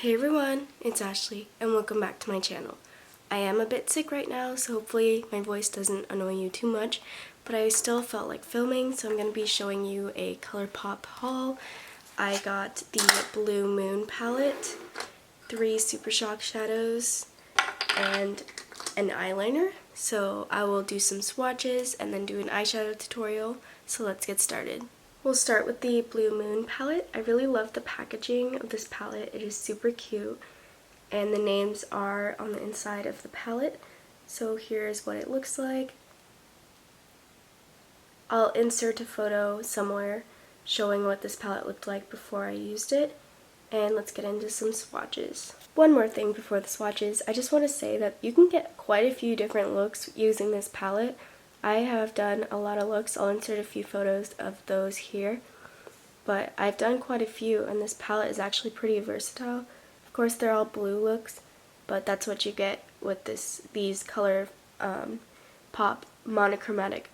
Hey everyone, it's Ashley and welcome back to my channel. I am a bit sick right now, so hopefully my voice doesn't annoy you too much, but I still felt like filming, so I'm going to be showing you a Colourpop haul. I got the Blue Moon palette, 3 Super Shock shadows, and an eyeliner. So I will do some swatches and then do an eyeshadow tutorial, so let's get started. We'll start with the Blue Moon palette. I really love the packaging of this palette. It is super cute, and the names are on the inside of the palette. So here's what it looks like. I'll insert a photo somewhere showing what this palette looked like before I used it, and let's get into some swatches. One more thing before the swatches, I just want to say that you can get quite a few different looks using this palette. I have done a lot of looks. I'll insert a few photos of those here, but I've done quite a few, and this palette is actually pretty versatile. Of course, they're all blue looks, but that's what you get with these Colourpop monochromatic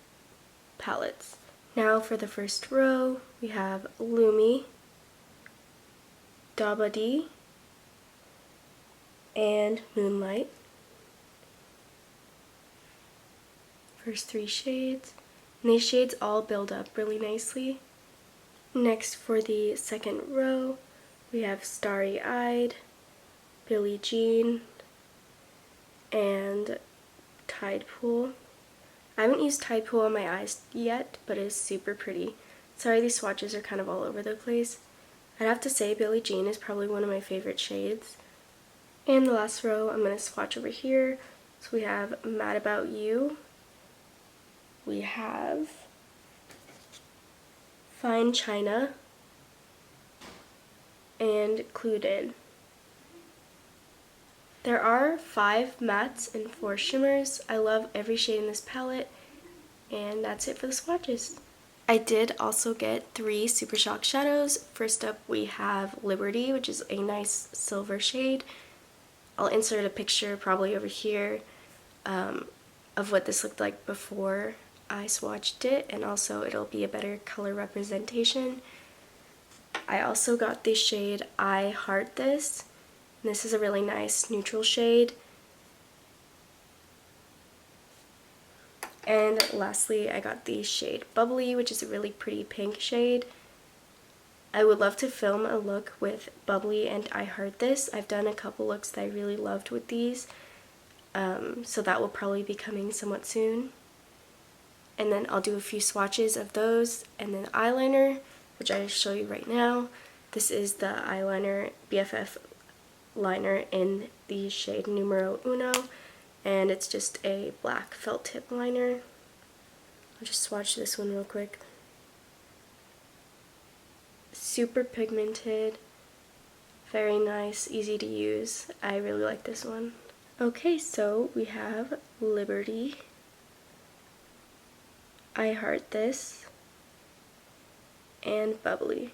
palettes. Now for the first row, we have Lumi, Dabadi, and Moonlight. First 3 shades, and these shades all build up really nicely. Next, for the second row, we have Starry Eyed, Billie Jean, and Tide Pool. I haven't used Tide Pool on my eyes yet, but it is super pretty. Sorry, these swatches are kind of all over the place. I'd have to say Billie Jean is probably one of my favorite shades. And the last row, I'm going to swatch over here. So we have Mad About You. We have Fine China and Clued In. There are 5 mattes and 4 shimmers. I love every shade in this palette, and that's it for the swatches. I did also get 3 Super Shock shadows. First up we have Liberty, which is a nice silver shade. I'll insert a picture probably over here of what this looked like before I swatched it, and also it'll be a better color representation. I also got the shade I Heart This. This is a really nice neutral shade. And lastly, I got the shade Bubbly, which is a really pretty pink shade. I would love to film a look with Bubbly and I Heart This. I've done a couple looks that I really loved with these, so that will probably be coming somewhat soon. And then I'll do a few swatches of those, and then eyeliner, which I'll show you right now. This is the eyeliner BFF liner in the shade Numero Uno, and it's just a black felt tip liner. I'll just swatch this one real quick. Super pigmented, very nice, easy to use. I really like this one. Okay, so we have Liberty, I Heart This, and Bubbly.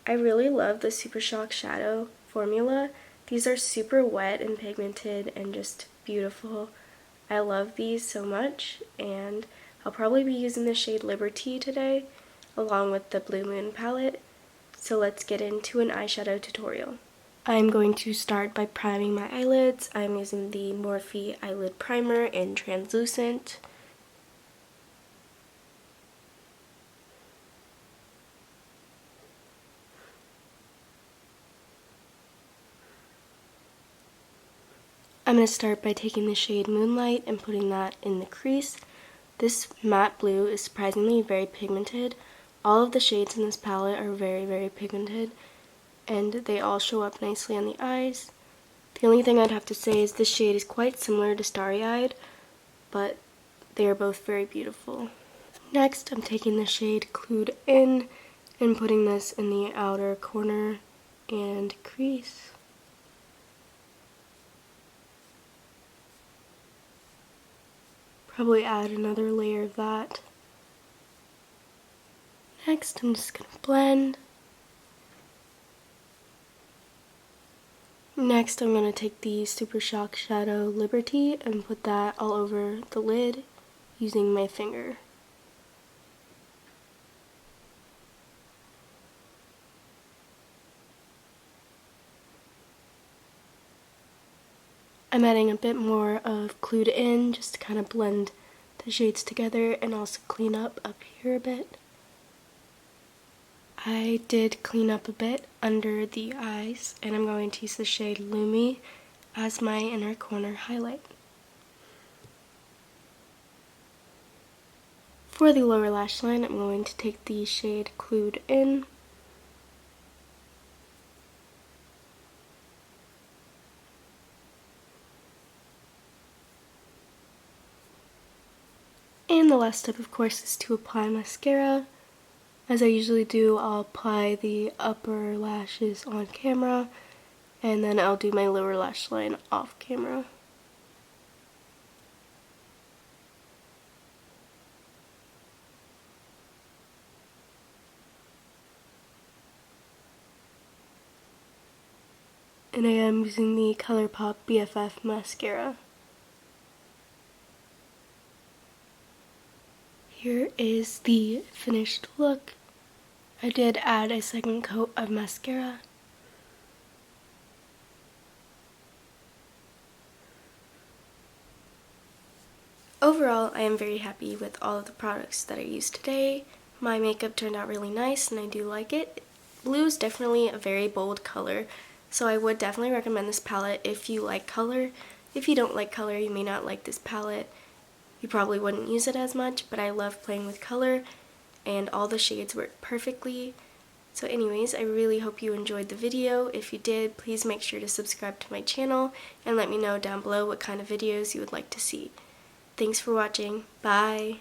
I really love the Super Shock shadow formula. These are super wet and pigmented and just beautiful. I love these so much, and I'll probably be using the shade Liberty today along with the Blue Moon palette. So let's get into an eyeshadow tutorial. I'm going to start by priming my eyelids. I'm using the Morphe Eyelid Primer in Translucent. I'm going to start by taking the shade Moonlight and putting that in the crease. This matte blue is surprisingly very pigmented. All of the shades in this palette are very, very pigmented, and they all show up nicely on the eyes. The only thing I'd have to say is this shade is quite similar to Starry Eyed, but they are both very beautiful. Next, I'm taking the shade Clued In and putting this in the outer corner and crease. Probably add another layer of that. Next, I'm just going to blend. Next, I'm going to take the Super Shock Shadow Liberty and put that all over the lid using my finger. I'm adding a bit more of Glued In just to kind of blend the shades together and also clean up here a bit. I did clean up a bit under the eyes, and I'm going to use the shade Lumi as my inner corner highlight. For the lower lash line, I'm going to take the shade Glued In. And the last step, of course, is to apply mascara. As I usually do, I'll apply the upper lashes on camera, and then I'll do my lower lash line off camera. And I am using the Colourpop BFF mascara. Here is the finished look. I did add a second coat of mascara. Overall, I am very happy with all of the products that I used today. My makeup turned out really nice and I do like it. Blue is definitely a very bold color, so I would definitely recommend this palette if you like color. If you don't like color, you may not like this palette. You probably wouldn't use it as much, but I love playing with color and all the shades work perfectly. So anyways, I really hope you enjoyed the video. If you did, please make sure to subscribe to my channel and let me know down below what kind of videos you would like to see. Thanks for watching. Bye!